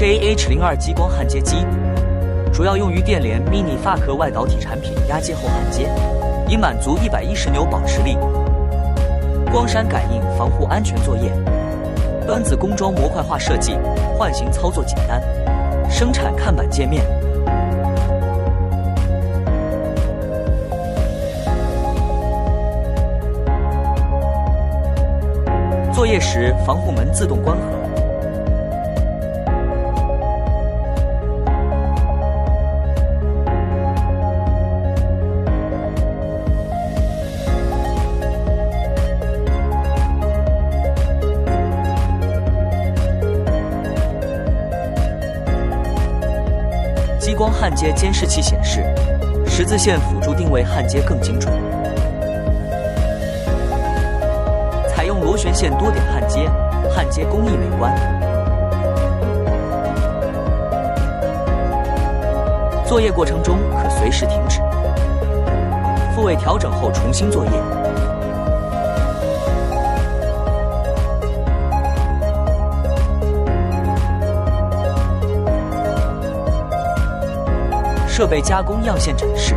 JH02 激光焊接机，主要用于电联 Mini 发壳外导体产品压接后焊接，以满足110牛保持力。光闪感应防护安全作业，端子工装模块化设计，换型操作简单。生产看板界面。作业时防护门自动关合。激光焊接监视器显示，十字线辅助定位焊接更精准。采用螺旋线多点焊接，焊接工艺美观。作业过程中可随时停止，复位调整后重新作业。设备加工样线展示。